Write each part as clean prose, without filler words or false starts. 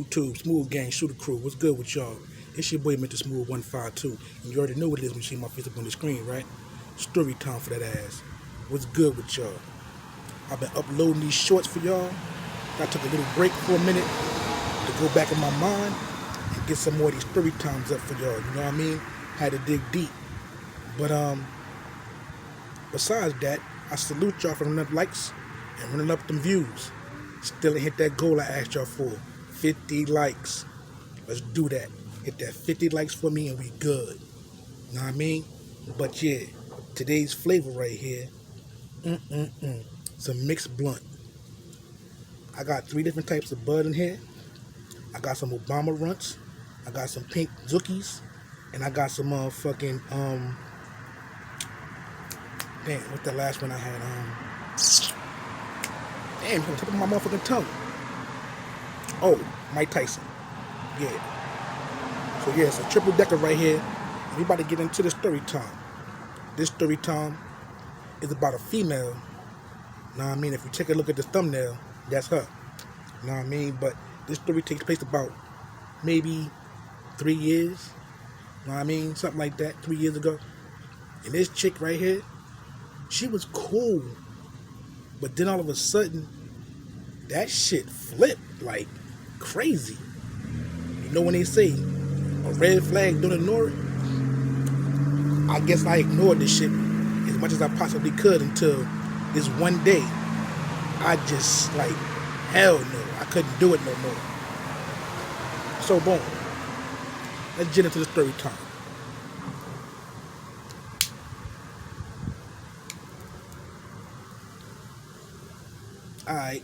YouTube, Smooth Gang, Shooter Crew. What's good with y'all? It's your boy, Mr. Smooth 152. And you already know what it is when you see my face up on the screen, right? Story time for that ass. What's good with y'all? I've been uploading these shorts for y'all. I took a little break for a minute to go back in my mind and get some more of these story times up for y'all. You know what I mean? Had to dig deep. But besides that, I salute y'all for running up likes and running up them views. Still ain't hit that goal I asked y'all for. 50 likes. Let's do that. Hit that 50 likes for me and we good. You know what I mean? But yeah, today's flavor right here. It's a mixed blunt. I got 3 different types of bud in here. I got some Obama runts. I got some pink Zookies. And I got some motherfucking, damn, what's that last one I had? Damn, it's on top of my motherfucking tongue. Oh, Mike Tyson. Yeah. So yeah, it's a triple decker right here. We about to get into the story time. This story time is about a female. Know what I mean? If you take a look at the thumbnail, that's her. Know what I mean? But this story takes place about maybe 3 years. Know what I mean? Something like that, 3 years ago. And this chick right here, she was cool. But then all of a sudden, that shit flipped like crazy. You know when they say, a red flag, don't ignore it? I guess I ignored this shit as much as I possibly could until this one day, I just like, hell no, I couldn't do it no more. So boom, let's get into the story time. Alright.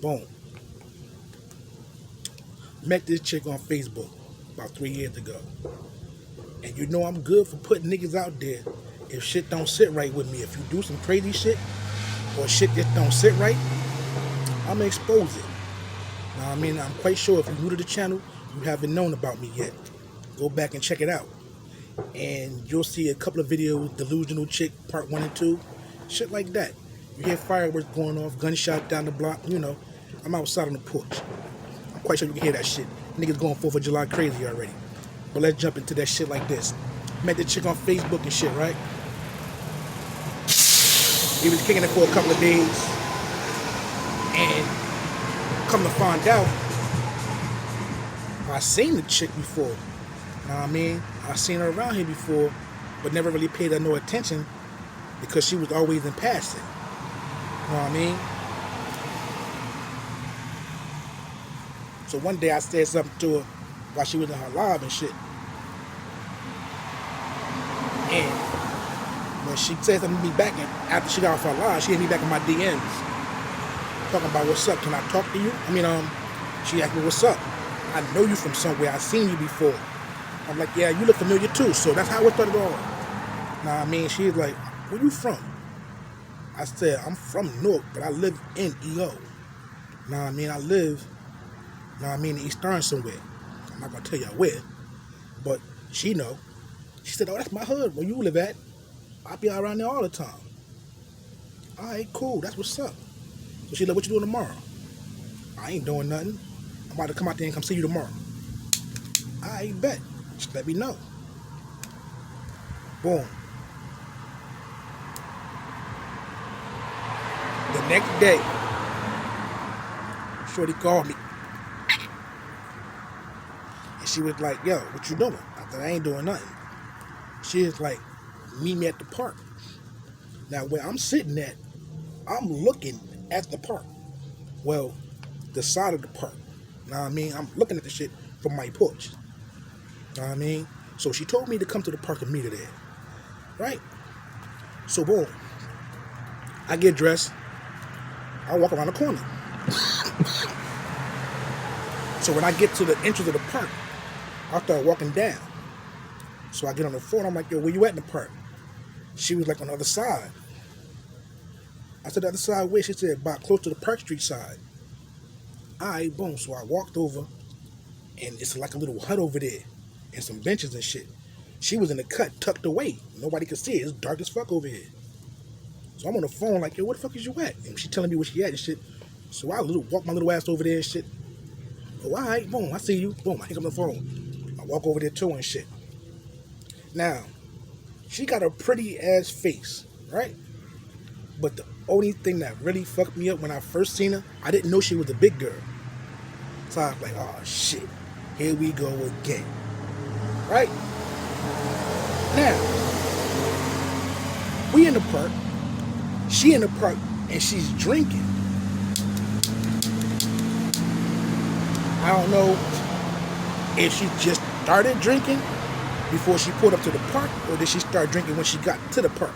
Boom. Met this chick on Facebook about 3 years ago. And you know I'm good for putting niggas out there if shit don't sit right with me. If you do some crazy shit or shit just don't sit right, I'ma expose it. Now I mean, I'm quite sure if you're new to the channel, you haven't known about me yet. Go back and check it out. And you'll see a couple of videos, Delusional Chick, part 1 and 2, shit like that. You hear fireworks going off, gunshot down the block, you know, I'm outside on the porch. I'm quite sure you can hear that shit. Niggas going 4th of July crazy already. But let's jump into that shit like this. Met the chick on Facebook and shit, right? We was kicking it for a couple of days. And come to find out, I seen the chick before. You know what I mean? I seen her around here before, but never really paid her no attention because she was always in passing. You know what I mean? So one day I said something to her while she was in her live and shit. And when she said something to me back, and after she got off her live, she hit me back in my DMs. Talking about, what's up, can I talk to you? I mean, she asked me, what's up? I know you from somewhere, I've seen you before. I'm like, yeah, you look familiar too. So that's how it started off. Now, I mean, she's like, where you from? I said, I'm from Newark, but I live in EO. Now, I mean, I live, now I mean, in East Orange somewhere. I'm not gonna tell y'all where, but she know. She said, oh, that's my hood, where you live at. I be around there all the time. All right, cool, that's what's up. So she like, what you doing tomorrow? I ain't doing nothing. I'm about to come out there and come see you tomorrow. I bet. Just let me know. Boom. The next day, shorty called me. And she was like, yo, what you doing? I said, I ain't doing nothing. She was like, meet me at the park. Now, where I'm sitting at, I'm looking at the park. Well, the side of the park. Know what I mean? I'm looking at the shit from my porch. Know what I mean? So she told me to come to the park and meet her there. Right? So boom. I get dressed. I walk around the corner. So when I get to the entrance of the park, I start walking down. So I get on the phone. I'm like, yo, where you at in the park? She was like on the other side. I said, the other side where? She said, about close to the Park Street side. Alright, boom. So I walked over, and it's like a little hut over there, and some benches and shit. She was in the cut, tucked away. Nobody could see it. It's dark as fuck over here. So I'm on the phone like, yo, where the fuck is you at? And she telling me where she at and shit. So I walk my little ass over there and shit. Oh, all right, boom, I see you. Boom, I pick up the phone. I walk over there too and shit. Now, she got a pretty ass face, right? But the only thing that really fucked me up when I first seen her, I didn't know she was a big girl. So I was like, oh shit, here we go again. Right? Now, we in the park. She in the park and she's drinking. I don't know if she just started drinking before she pulled up to the park, or did she start drinking when she got to the park?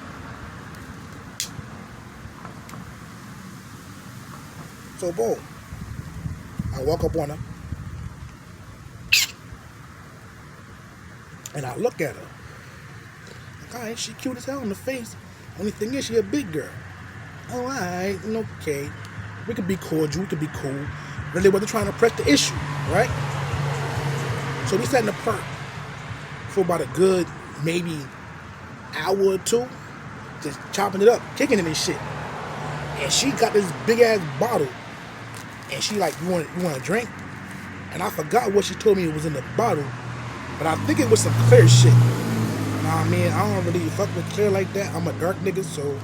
So boom, I walk up on her and I look at her. Like, alright, she cute as hell in the face. Only thing is, she a big girl. Alright, okay. We could be cordial, we could be cool. Really wasn't trying to press the issue, right? So we sat in the park for about a good maybe hour or two, just chopping it up, kicking it and shit. And she got this big ass bottle, and she like, you want a drink? And I forgot what she told me it was in the bottle, but I think it was some clear shit. Nah, I mean, I don't really fuck with clear like that. I'm a dark nigga, so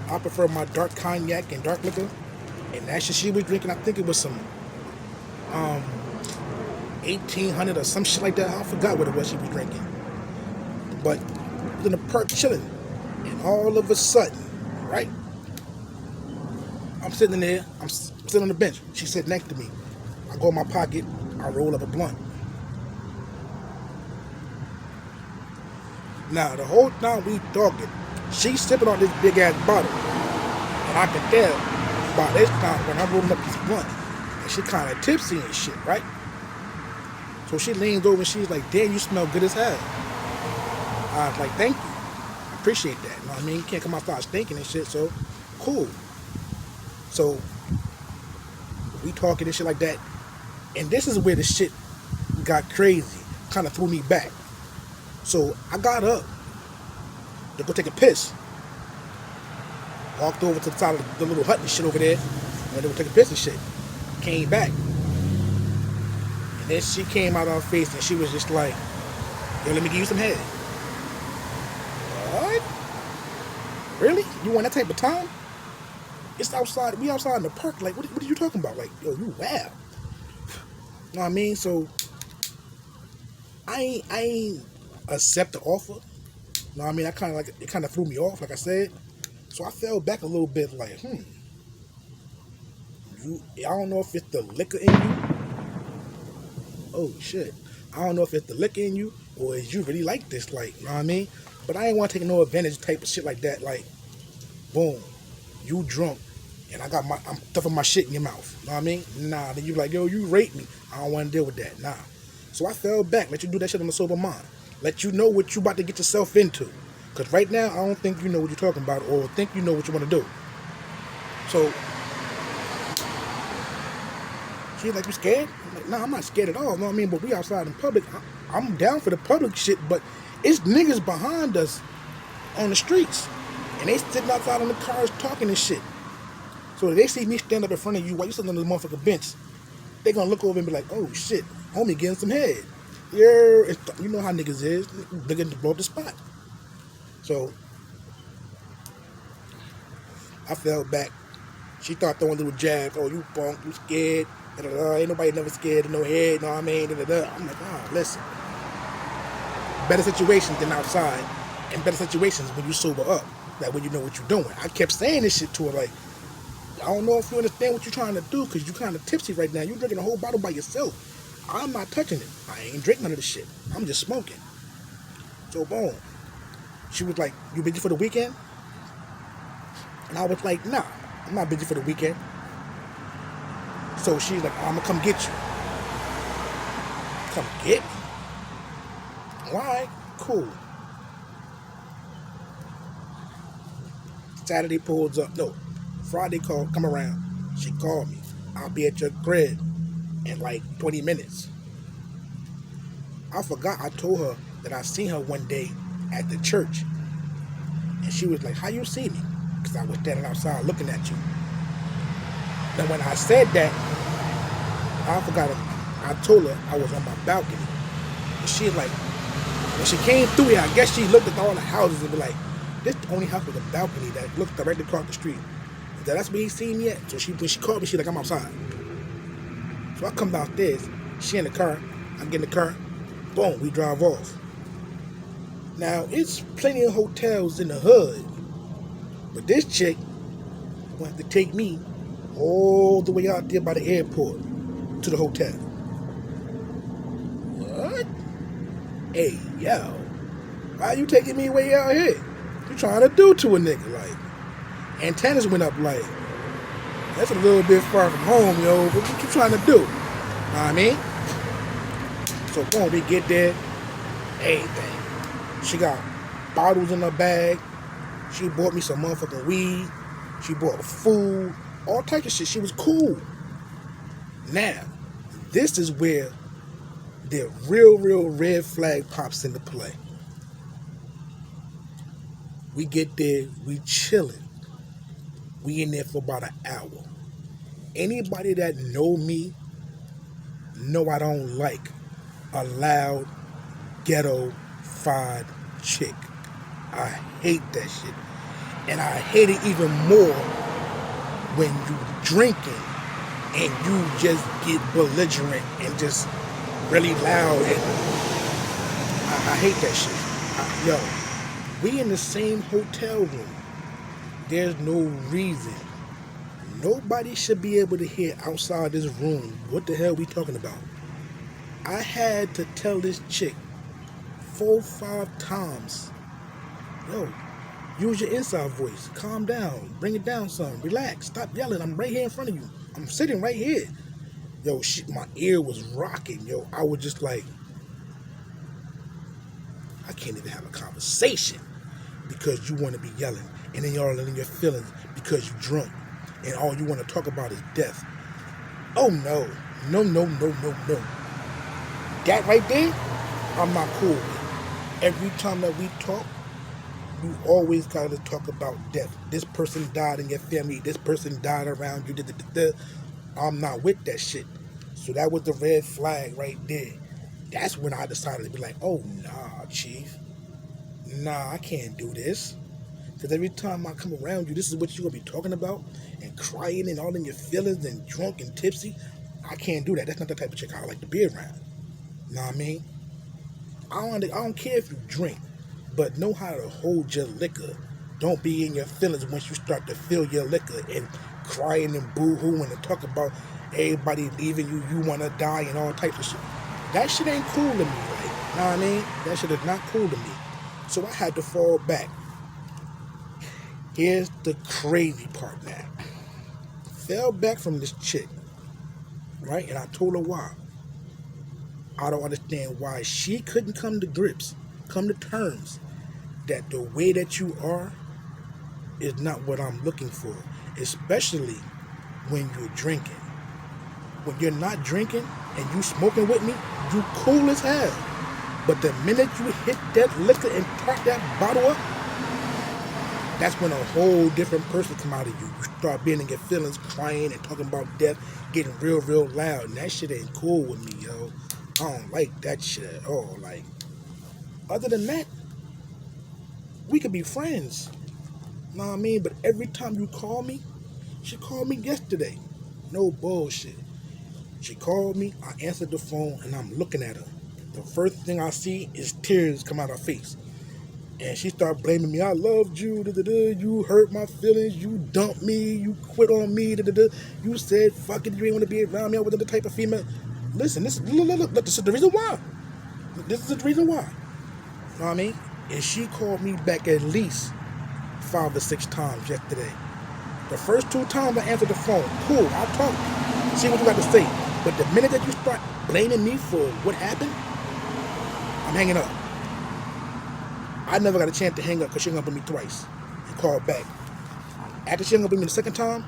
I prefer my dark cognac and dark liquor. And that shit she was drinking, I think it was some 1800 or some shit like that. I forgot what it was she was drinking. But I was in the park chilling, and all of a sudden, right? I'm sitting there, I'm sitting on the bench. She sat next to me. I go in my pocket, I roll up a blunt. Now, the whole time we talking, she's sipping on this big ass bottle. And I can tell by this time when I'm rolling up this blunt, and she kind of tipsy and shit, right? So she leans over and she's like, damn, you smell good as hell. I was like, thank you. I appreciate that. You know what I mean? You can't come outside stinking and shit, so cool. So we talking and shit like that. And this is where the shit got crazy. Kind of threw me back. So I got up to go take a piss. Walked over to the side of the little hut and shit over there. Went to go take a piss and shit. Came back. And then she came out of her face and she was just like, yo, let me give you some head. What? Really? You want that type of time? It's outside. We outside in the park. Like, what are you talking about? Like, yo, you wow. You know what I mean? So I ain't accept the offer. You know what I mean? It kind of threw me off, like I said. So I fell back a little bit, like, I don't know if it's the liquor in you. Oh shit. I don't know if it's the liquor in you, or is you really like this, like, you know what I mean? But I ain't want to take no advantage type of shit like that. Like, boom, you drunk, and I'm stuffing my shit in your mouth. You know what I mean? Nah, then you like, yo, you rape me. I don't want to deal with that. Nah. So I fell back. Let you do that shit on a sober mind. Let you know what you about to get yourself into. Because right now, I don't think you know what you're talking about, or think you know what you want to do. So she's like, you scared? I'm like, nah, I'm not scared at all. You know what I mean? But we outside in public. I'm down for the public shit, but it's niggas behind us on the streets. And they sitting outside on the cars talking and shit. So if they see me stand up in front of you while you sitting on the motherfucking bench, they gonna look over and be like, oh shit, homie getting some head. Yeah, you know how niggas is. They're gonna blow up the spot. So I fell back. She started throwing little jabs. Oh, you punk, you scared. Ain't nobody never scared of no head, you know what I mean? I'm like, listen. Better situations than outside, and better situations when you sober up. Like when you know what you're doing. I kept saying this shit to her, like, I don't know if you understand what you're trying to do, because you kind of tipsy right now. You're drinking a whole bottle by yourself. I'm not touching it. I ain't drinking none of this shit. I'm just smoking. So boom. She was like, you busy for the weekend? And I was like, nah, I'm not busy for the weekend. So she's like, I'm gonna come get you. Come get me? Alright, cool. Saturday pulls up. No, Friday come around. She called me. I'll be at your crib in like 20 minutes. I forgot I told her that I seen her one day at the church. And she was like, how you see me? Because I was standing outside looking at you. And when I said that, I forgot. I told her I was on my balcony. And she like, when she came through here, I guess she looked at all the houses and be like, this the only house with a balcony that looks directly across the street. That's where he seen me at. So when she called me, she like, I'm outside. So I come downstairs. She in the car. I get in the car. Boom, we drive off. Now, it's plenty of hotels in the hood. But this chick wanted to take me all the way out there by the airport to the hotel. What? Hey, yo. Why you taking me way out here? You trying to do to a nigga? Like, antennas went up like, that's a little bit far from home, yo. What you trying to do? Know what I mean? So boom, we get there. Everything. She got bottles in her bag. She bought me some motherfucking weed. She bought food. All types of shit. She was cool. Now, this is where the real red flag pops into play. We get there, we chilling. We in there for about an hour. Anybody that know me know I don't like a loud, ghetto-fied chick. I hate that shit. And I hate it even more when you drinking and you just get belligerent and just really loud. And I hate that shit. Yo, we in the same hotel room. There's no reason. Nobody should be able to hear outside this room what the hell we talking about. I had to tell this chick 4 or 5 times, yo, use your inside voice. Calm down. Bring it down some. Relax. Stop yelling. I'm right here in front of you. I'm sitting right here. Yo, shit, my ear was rocking. Yo, I was just like, I can't even have a conversation because you want to be yelling. And then you're in your feelings because you're drunk. And all you want to talk about is death. Oh, no. No. That right there, I'm not cool with. Every time that we talk, you always got to talk about death. This person died in your family. This person died around you. I'm not with that shit. So that was the red flag right there. That's when I decided to be like, oh, nah, chief. Nah, I can't do this. Because every time I come around you, this is what you're going to be talking about and crying and all in your feelings and drunk and tipsy. I can't do that. That's not the type of chick I like to be around. Know what I mean? I don't care if you drink, but know how to hold your liquor. Don't be in your feelings once you start to feel your liquor and crying and boo-hooing and talk about everybody leaving you, you want to die and all types of shit. That shit ain't cool to me, like, know what I mean? That shit is not cool to me. So I had to fall back. Here's the crazy part now. Fell back from this chick, right? And I told her why. I don't understand why she couldn't come to terms that the way that you are is not what I'm looking for, especially when you're drinking. When you're not drinking and you smoking with me, you cool as hell. But the minute you hit that liquor and crack that bottle up, that's when a whole different person come out of you. You start being in your feelings, crying and talking about death, getting real loud. And that shit ain't cool with me, yo. I don't like that shit at all. Like, other than that, we could be friends. Know what I mean? But every time you call me, she called me yesterday. No bullshit. She called me, I answered the phone, and I'm looking at her. The first thing I see is tears come out her face. And she started blaming me. I loved you. You hurt my feelings. You dumped me. You quit on me. You said, fuck it, you ain't want to be around me. I wasn't the type of female. Listen, this is the reason why. This is the reason why. You know what I mean? And she called me back at least 5 or 6 times yesterday. The first 2 times I answered the phone. Cool, I'll talk. See what you got to say. But the minute that you start blaming me for what happened, I'm hanging up. I never got a chance to hang up because she hung up on me twice and called back. After she hung up on me the second time,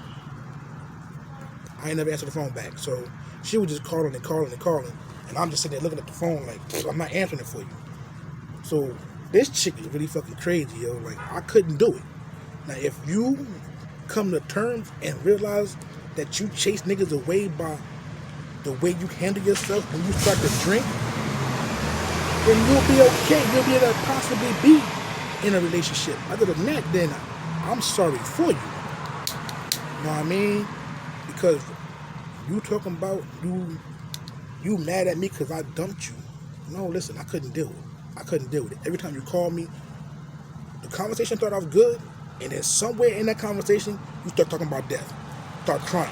I ain't never answered the phone back. So she was just calling. And I'm just sitting there looking at the phone like, I'm not answering it for you. So this chick is really fucking crazy, yo. Like, I couldn't do it. Now, if you come to terms and realize that you chase niggas away by the way you handle yourself when you start to drink, then you'll be okay. You'll be able to possibly be in a relationship. Other than that, then I'm sorry for you. You know what I mean? Because you talking about you mad at me because I dumped you. No, listen, I couldn't deal with it. I couldn't deal with it. Every time you call me, the conversation started off good, and then somewhere in that conversation, you start talking about death. Start crying.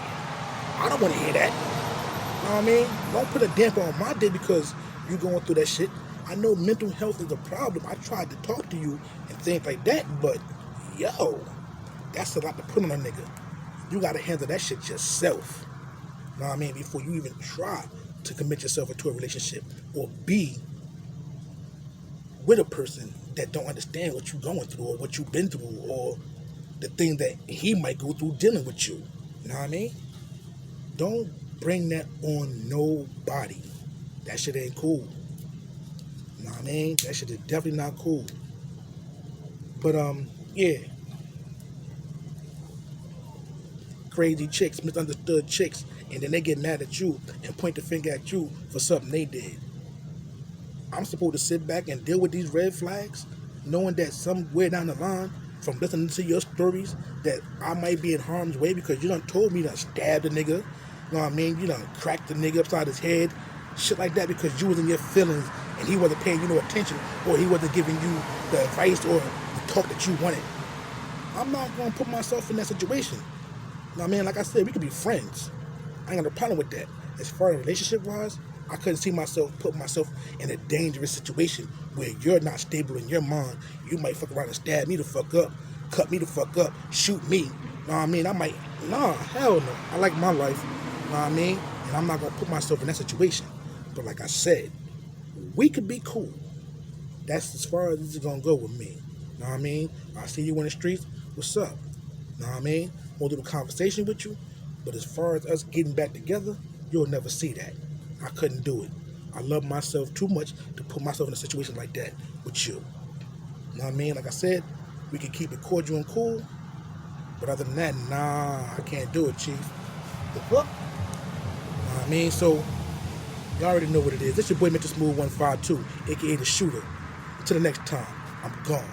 I don't want to hear that. You know what I mean? Don't put a damper on my day because you going through that shit. I know mental health is a problem. I tried to talk to you and things like that, but yo, that's a lot to put on a nigga. You got to handle that shit yourself. You know what I mean? Before you even try to commit yourself into a relationship or be with a person that don't understand what you're going through or what you've been through or the thing that he might go through dealing with you. You know what I mean? Don't bring that on nobody. That shit ain't cool. You know what I mean? That shit is definitely not cool. But yeah. Crazy chicks, misunderstood chicks, and then they get mad at you and point the finger at you for something they did. I'm supposed to sit back and deal with these red flags, knowing that somewhere down the line, from listening to your stories, that I might be in harm's way because you done told me to stab the nigga. You know what I mean? You done cracked the nigga upside his head. Shit like that because you was in your feelings and he wasn't paying you no attention or he wasn't giving you the advice or the talk that you wanted. I'm not going to put myself in that situation. You know what I mean? Like I said, we could be friends. I ain't got no problem with that. As far as relationship-wise, I couldn't see myself put myself in a dangerous situation where you're not stable in your mind. You might fuck around and stab me the fuck up, cut me the fuck up, shoot me. You know what I mean? Hell no. I like my life. You know what I mean? And I'm not going to put myself in that situation. But like I said, we could be cool. That's as far as this is going to go with me. You know what I mean? I see you in the streets. What's up? You know what I mean? We'll do a conversation with you. But as far as us getting back together, you'll never see that. I couldn't do it. I love myself too much to put myself in a situation like that with you. You know what I mean? Like I said, we can keep it cordial and cool. But other than that, nah, I can't do it, Chief. The fuck? You know what I mean? So, you already know what it is. This your boy Mr. Smooth 152, a.k.a. The Shooter. Until the next time, I'm gone.